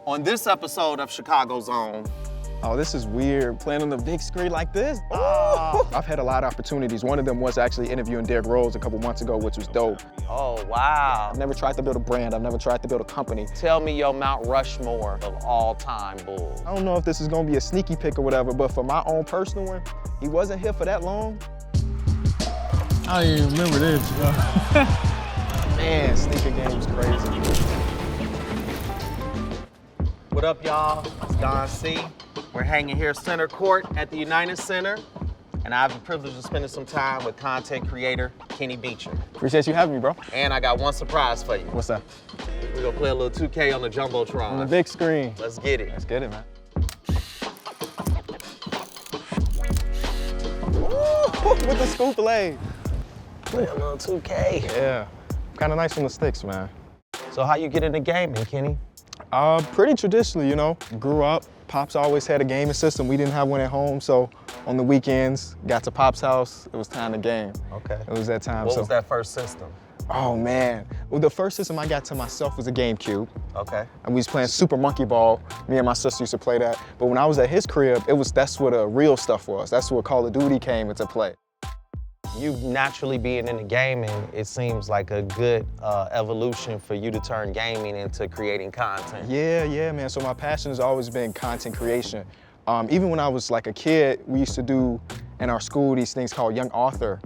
On this episode of Chicago Zone. Oh, this is weird, playing on the big screen like this. Oh. I've had a lot of opportunities. One of them was actually interviewing Derrick Rose a couple months ago, which was dope. Oh, wow. I've never tried to build a brand. I've never tried to build a company. Tell me your Mount Rushmore of all-time Bulls. I don't know if this is gonna be a sneaky pick or whatever, but for my own personal one, he wasn't here for that long. I don't even remember this. Man, sneaker game was crazy. What up, y'all? It's Don C. We're hanging here center court at the United Center, and I have the privilege of spending some time with content creator Kenny Beecham. Appreciate you having me, bro. And I got one surprise for you. What's that? We're gonna play a little 2K on the Jumbotron. On the big screen. Let's get it. Let's get it, man. Ooh, with the scoop blade. Play a little 2K. Yeah, kind of nice on the sticks, man. So how you get into gaming, Kenny? Pretty traditionally, you know. Grew up, Pops always had a gaming system. We didn't have one at home, so on the weekends, got to Pop's house, it was time to game. Okay. It was that time. What was that first system? Oh, man. Well, the first system I got to myself was a GameCube. Okay. And we was playing Super Monkey Ball. Me and my sister used to play that. But when I was at his crib, that's where the real stuff was. That's where Call of Duty came into play. You naturally being into gaming, it seems like a good evolution for you to turn gaming into creating content. Yeah, man. So my passion has always been content creation. Even when I was like a kid, we used to do in our school these things called young author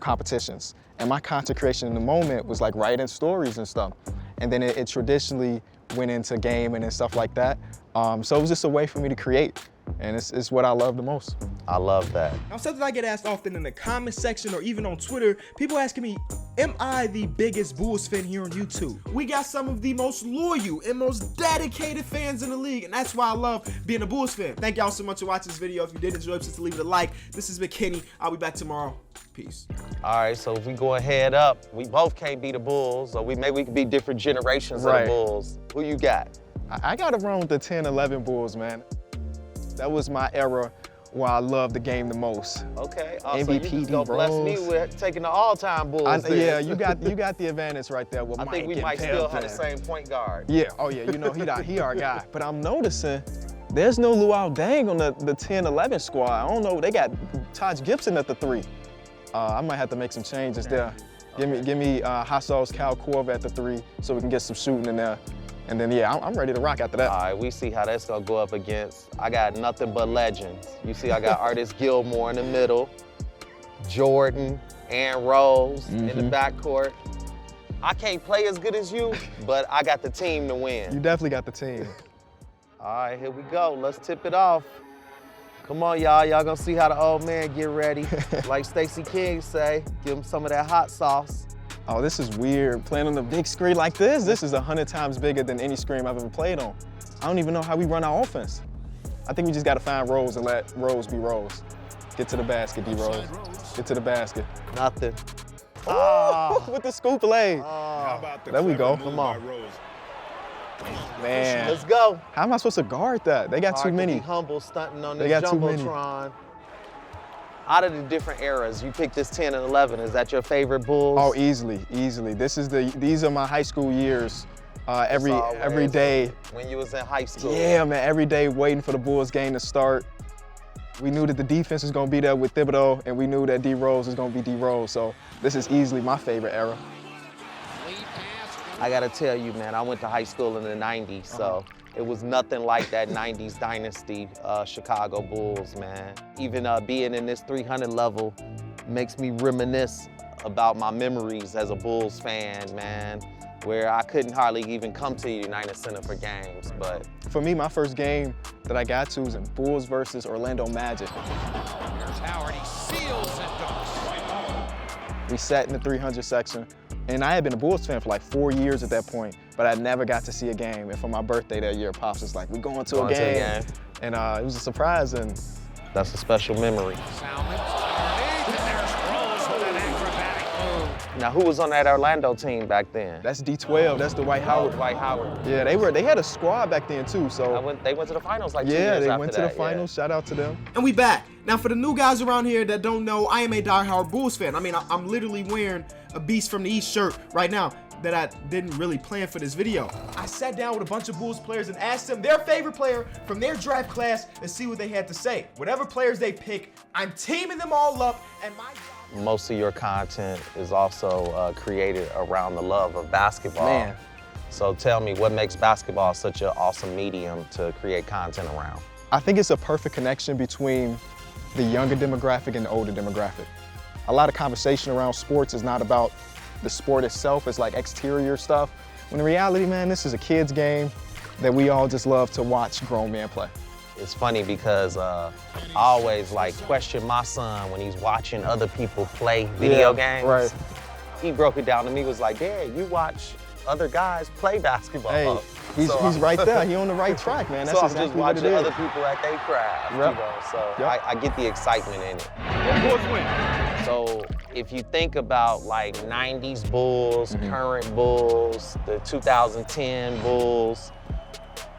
competitions. And my content creation in the moment was like writing stories and stuff. And then it traditionally went into gaming and stuff like that. So it was just a way for me to create. And it's what I love the most. I love that. Now, something I get asked often in the comment section or even on Twitter, people asking me, am I the biggest Bulls fan here on YouTube? We got some of the most loyal and most dedicated fans in the league, and that's why I love being a Bulls fan. Thank y'all so much for watching this video. If you did enjoy, please leave it a like. This has been Kenny. I'll be back tomorrow. Peace. All right, so if we go ahead up, we both can't be the Bulls, or maybe we could be different generations of the Bulls. Who you got? I got to run with the 10-11 Bulls, man. That was my era where I loved the game the most. Okay, MVP, so you just bless me with taking the all-time Bulls. Yeah, you got the advantage right there with Mike. I think we might still have the same point guard. Yeah, oh yeah, you know, he our guy. But I'm noticing there's no Luau Deng on the 10-11 squad. I don't know, they got Taj Gibson at the 3. I might have to make some changes there. Give me Hot Sauce Cal Corv at the 3 so we can get some shooting in there. And then, yeah, I'm ready to rock after that. All right, we see how that's gonna go up against. I got nothing but legends. You see, I got Artis Gilmore in the middle, Jordan, Aaron Rose in the backcourt. I can't play as good as you, but I got the team to win. You definitely got the team. All right, here we go. Let's tip it off. Come on, y'all. Y'all gonna see how the old man get ready. Like Stacey King say, give him some of that hot sauce. Oh, this is weird. Playing on the big screen like this, this is 100 times bigger than any screen I've ever played on. I don't even know how we run our offense. I think we just gotta find Rose and let Rose be Rose. Get to the basket, D Rose. Get to the basket. Nothing. Oh, with the scoop leg. There we go. Come on. Man. Let's go. How am I supposed to guard that? They got too many. Be humble stunting on They this got too many. Jumbotron. Out of the different eras, you picked this 10 and 11. Is that your favorite Bulls? Oh, easily. These are my high school years. Every day. When you was in high school. Yeah, man, every day waiting for the Bulls game to start. We knew that the defense was gonna be there with Thibodeau, and we knew that D Rose was gonna be D Rose. So this is easily my favorite era. I gotta tell you, man, I went to high school in the 90s, so it was nothing like that 90s dynasty Chicago Bulls, man. Even being in this 300 level makes me reminisce about my memories as a Bulls fan, man, where I couldn't hardly even come to the United Center for games, but. For me, my first game that I got to was in Bulls versus Orlando Magic. Here's Howard, he seals and dunks. We sat in the 300 section, and I had been a Bulls fan for like 4 years at that point, but I never got to see a game. And for my birthday that year, Pops was like, we're going to a game. And it was a surprise, and that's a special memory. Now, who was on that Orlando team back then? That's D12. That's Dwight Howard. Dwight Howard. Yeah, they had a squad back then too. So they went to the finals like 2 years yeah, they after went to that, the finals. Shout out to them. And we back. Now, for the new guys around here that don't know, I am a diehard Bulls fan. I mean, I'm literally wearing a Beast from the East shirt right now. that I didn't really plan for this video. I sat down with a bunch of Bulls players and asked them their favorite player from their draft class and see what they had to say. Whatever players they pick, I'm teaming them all up, and my job. Most of your content is also created around the love of basketball. Man. So tell me, what makes basketball such an awesome medium to create content around? I think it's a perfect connection between the younger demographic and the older demographic. A lot of conversation around sports is not about the sport itself, it's like exterior stuff. When in reality, man, this is a kid's game that we all just love to watch grown men play. It's funny because I always question my son when he's watching other people play video games. Right. He broke it down to me, was like, Dad, you watch other guys play basketball. Hey, he's right there. He on the right track, man. That's so I'm exactly just what it watching is. other people at their craft, Yep. you know, so Yep. I get the excitement in it. Bulls win. So if you think about 90s Bulls, current Bulls, the 2010 Bulls,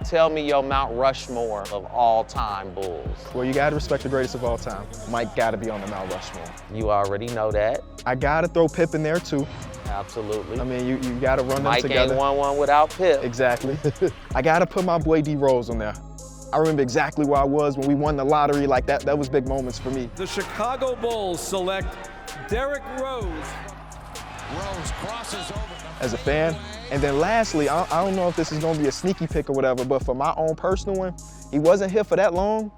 tell me your Mount Rushmore of all-time Bulls. Well, you gotta respect the greatest of all time. Mike gotta be on the Mount Rushmore. You already know that. I gotta throw Pippen there too. Absolutely. I mean, you gotta run them Mike together. ain't won one without Pip. Exactly. I gotta put my boy D Rose on there. I remember exactly where I was when we won the lottery. Like that was big moments for me. The Chicago Bulls select Derrick Rose. Rose crosses over. As a fan. And then lastly, I don't know if this is gonna be a sneaky pick or whatever, but for my own personal one, he wasn't here for that long,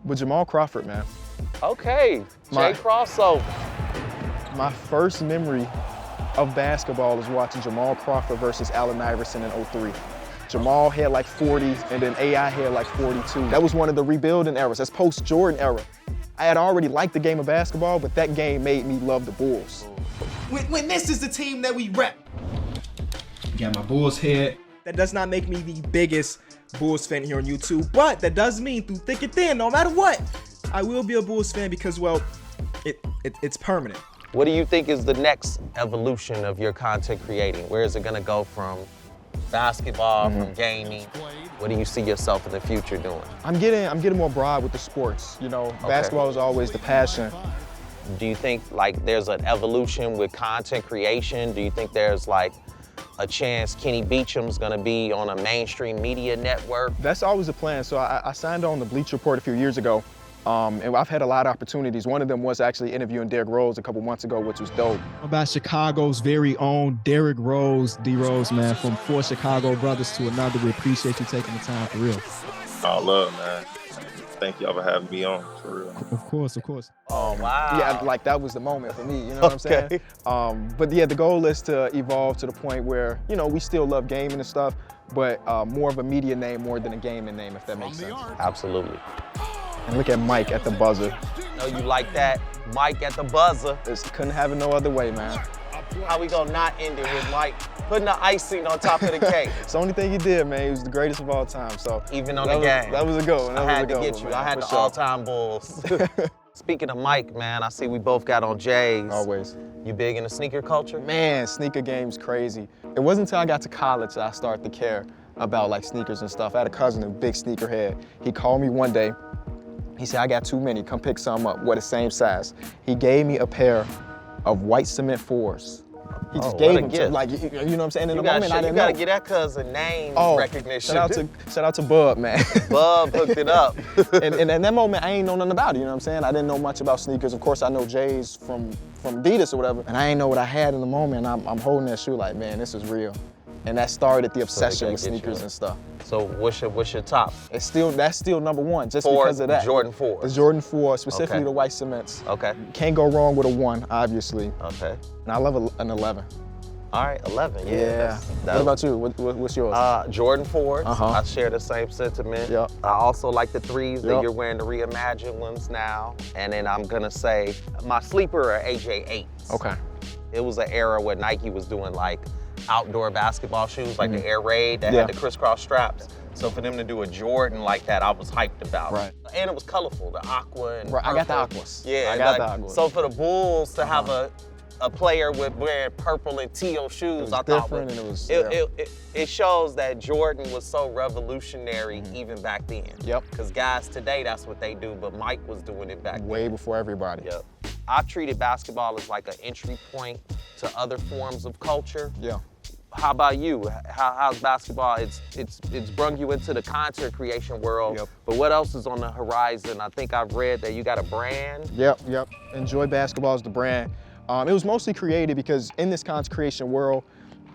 but Jamal Crawford, man. Okay, My- Jay crossover. My first memory of basketball is watching Jamal Crawford versus Allen Iverson in '03. Jamal had like 40, and then AI had like 42. That was one of the rebuilding eras. That's post-Jordan era. I had already liked the game of basketball, but that game made me love the Bulls. When this is the team that we rep. Got my Bulls head. That does not make me the biggest Bulls fan here on YouTube, but that does mean through thick and thin, no matter what, I will be a Bulls fan because, well, it's permanent. What do you think is the next evolution of your content creating? Where is it gonna go from basketball, from gaming? What do you see yourself in the future doing? I'm getting more broad with the sports. You know, basketball is always the passion. Do you think there's an evolution with content creation? Do you think there's a chance Kenny Beecham's gonna be on a mainstream media network? That's always the plan. So I signed on the Bleach Report a few years ago, and I've had a lot of opportunities. One of them was actually interviewing Derrick Rose a couple months ago, which was dope. About Chicago's very own Derrick Rose, D Rose, man, from four Chicago brothers to another. We appreciate you taking the time for real. Oh, love, man. Thank y'all for having me on, for real. Of course, of course. Oh, wow. Yeah, that was the moment for me, you know what I'm saying? But yeah, the goal is to evolve to the point where, we still love gaming and stuff, but more of a media name more than a gaming name, if that makes sense. Absolutely. And look at Mike at the buzzer. Know you like that? Mike at the buzzer. Couldn't have it no other way, man. How we gonna not end it with Mike putting the icing on top of the cake? It's the only thing he did, man. He was the greatest of all time. So Even on the game. That was a good one. I had to get you. I had the all-time Bulls. Speaking of Mike, man, I see we both got on J's. Always. You big in the sneaker culture? Man, sneaker game's crazy. It wasn't until I got to college that I started to care about sneakers and stuff. I had a cousin, a big sneakerhead. He called me one day. He said, I got too many. Come pick some up. We're the same size. He gave me a pair of white cement 4s. He just gave them to me, you know what I'm saying? In the moment, I didn't know. You gotta get that cousin name recognition. Shout out to Bub, man. Bub hooked it up. and in that moment, I ain't know nothing about it, you know what I'm saying? I didn't know much about sneakers. Of course, I know J's from Adidas or whatever, and I ain't know what I had in the moment. I'm holding that shoe like, man, this is real. And that started the obsession with sneakers and stuff. So what's your top? That's still number one, just because of that. Jordan 4. The Jordan 4, specifically the white cements. Okay. Can't go wrong with a 1, obviously. Okay. And I love an 11. All right, 11. Yeah. What about you? What's yours? Jordan 4s. Uh-huh. I share the same sentiment. Yep. I also like the 3s that Yep. you're wearing, the reimagined ones now. And then I'm gonna say my sleeper are AJ8s. Okay. It was an era where Nike was doing outdoor basketball shoes, like the Air Raid that had the crisscross straps. So for them to do a Jordan like that, I was hyped about. Right. And it was colorful, the aqua and Right, I got the purple. aquas. Yeah, I got the aquas. So for the Bulls to have a player with wearing purple and teal shoes, I thought different, and it was, it shows that Jordan was so revolutionary even back then. Yep. Because guys today, that's what they do, but Mike was doing it back Way then. before everybody. Yep. I've treated basketball as an entry point to other forms of culture. Yeah. how about you? How's basketball? It's brung you into the content creation world. Yep. But what else is on the horizon? I think I've read that you got a brand. Yep. Enjoy Basketball is the brand. It was mostly created because in this content creation world,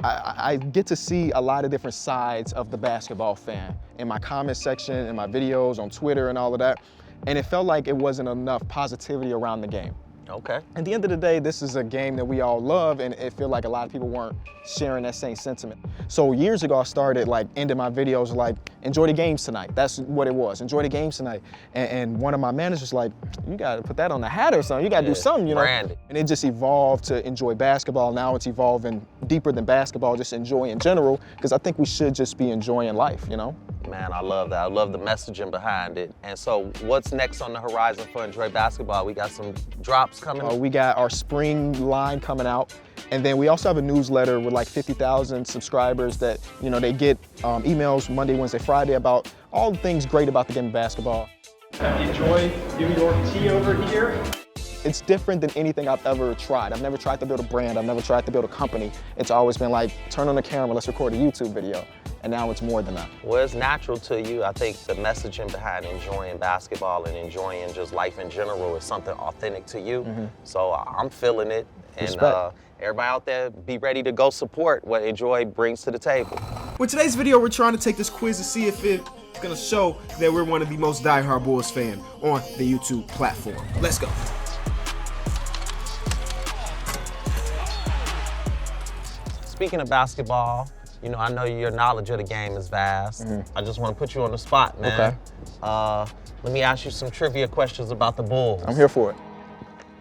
I get to see a lot of different sides of the basketball fan in my comment section, in my videos, on Twitter and all of that. And it felt like it wasn't enough positivity around the game. Okay. At the end of the day, this is a game that we all love, and it felt like a lot of people weren't sharing that same sentiment. So years ago, I started like ending my videos like, enjoy the games tonight. That's what it was, enjoy the games tonight. And one of my managers like, you gotta put that on the hat or something. You gotta do something, you know? Branding. And it just evolved to enjoy basketball. Now it's evolving deeper than basketball, just enjoy in general, because I think we should just be enjoying life, you know? Man, I love that. I love the messaging behind it. And so what's next on the horizon for Enjoy Basketball? We got some drops coming. We got our spring line coming out. And then we also have a newsletter with like 50,000 subscribers that, you know, they get emails Monday, Wednesday, Friday about all the things great about the game of basketball. Enjoy New York tea over here. It's different than anything I've ever tried. I've never tried to build a brand. I've never tried to build a company. It's always been like, turn on the camera, let's record a YouTube video. And now it's more than that. Well, it's natural to you. I think the messaging behind enjoying basketball and enjoying just life in general is something authentic to you. So I'm feeling it. And everybody out there, be ready to go support what Enjoy brings to the table. With today's video, we're trying to take this quiz to see if it's gonna show that we're one of the most diehard Bulls fan on the YouTube platform. Let's go. Speaking of basketball, you know, I know your knowledge of the game is vast. I just want to put you on the spot, man. Okay. Let me ask you some trivia questions about the Bulls. I'm here for it.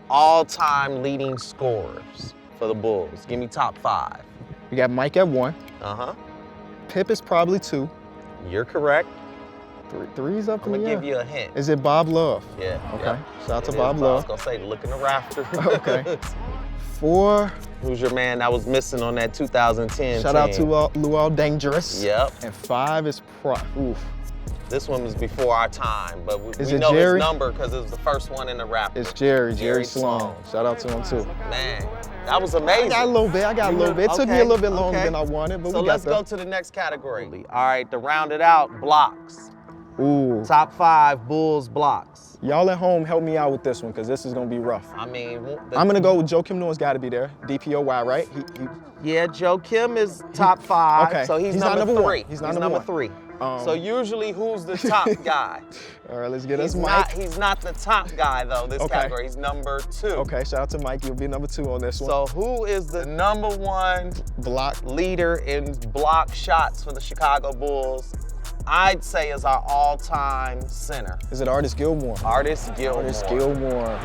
All-time leading scorers for the Bulls. Give me top 5. We got Mike at 1. Uh-huh. Pip is probably 2. You're correct. Three's up I'm in the gonna air. give you a hint. Is it Bob Love? Yeah. Okay. Yep. Shout out to It Bob is. Love. I was gonna say, look in the rafter. Okay. 4. Who's your man that was missing on that 2010 Shout out to Luol Dangerous. Yep. And 5 is oof. This one was before our time, but we Is it know Jerry? his number because it was the first one in the rafter. It's Jerry Sloan. Shout out to him too. Man, that was amazing. I got a little bit. It took me a little bit longer okay. than I wanted, but so we got let's there. go to the next category. All right, to round it out, blocks. Ooh. Top 5 Bulls blocks. Y'all at home, help me out with this one, because this is going to be rough. I mean, I'm going to go with Joe Kim Noah's got to be there. DPOY, right? Yeah, Joe Kim is top 5. Okay. So he's not number number 3. one. He's not number number 3. one. So usually who's the top guy? All right, let's get us Mike. He's not the top guy, though, this category. He's number 2. Okay, shout out to Mike. You'll be number 2 on this one. So who is the number 1 block leader in block shots for the Chicago Bulls? I'd say is our all-time center. Is it Artis Gilmore? Artis Gilmore. Artis Gilmore.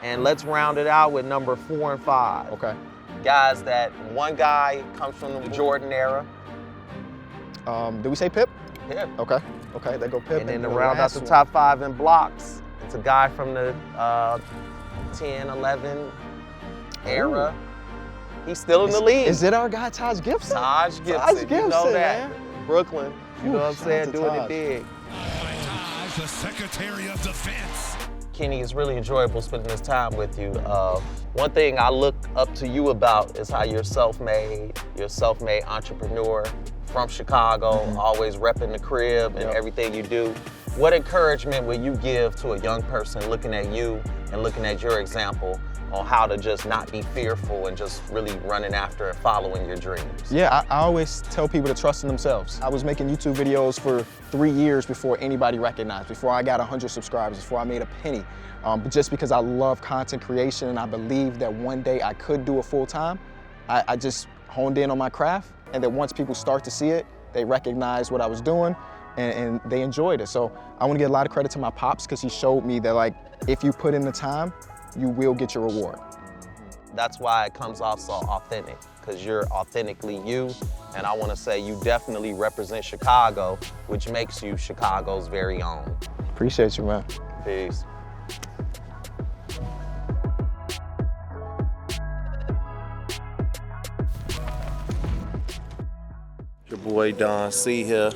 And let's round it out with number 4 and 5. Okay. Guys that one guy comes from the Jordan era. Did we say Pip? Pip. Okay. Okay, there go Pip. And then to round out the top 5 in blocks, it's a guy from the 10, 11 era. He's still in the league. Is it our guy Taj Gibson? Taj Gibson. Taj Gibson, you know that. man. Brooklyn. You know what I'm saying? Doing Taj. it big. Taj, the Secretary of Defense. Kenny, it's really enjoyable spending this time with you. One thing I look up to you about is how you're self-made entrepreneur from Chicago, always repping the crib and everything you do. What encouragement would you give to a young person looking at you and looking at your example on how to just not be fearful and just really running after and following your dreams? Yeah, I always tell people to trust in themselves. I was making YouTube videos for 3 years before anybody recognized, before I got 100 subscribers, before I made a penny. But just because I love content creation and I believe that one day I could do it full time, I just honed in on my craft, and that once people start to see it, they recognize what I was doing and they enjoyed it. So I want to give a lot of credit to my pops because he showed me that, like, if you put in the time, you will get your reward. That's why it comes off so authentic, because you're authentically you, and I want to say you definitely represent Chicago, which makes you Chicago's very own. Appreciate you, man. Peace. Your boy Don C here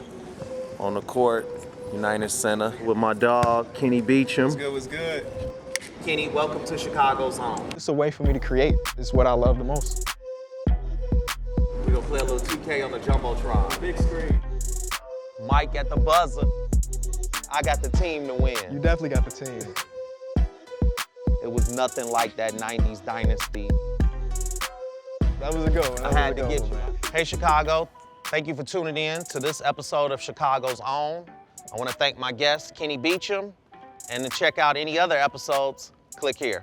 on the court, United Center, with my dog, Kenny Beecham. What's good? Kenny, welcome to Chicago's home. It's a way for me to create. It's what I love the most. We're gonna play a 4K on the Jumbotron. Big screen. Mike at the buzzer. I got the team to win. You definitely got the team. It was nothing like that 90s dynasty. That was a good one. I had to get you. Hey, Chicago, thank you for tuning in to this episode of Chicago's Own. I want to thank my guest, Kenny Beecham, and to check out any other episodes, click here.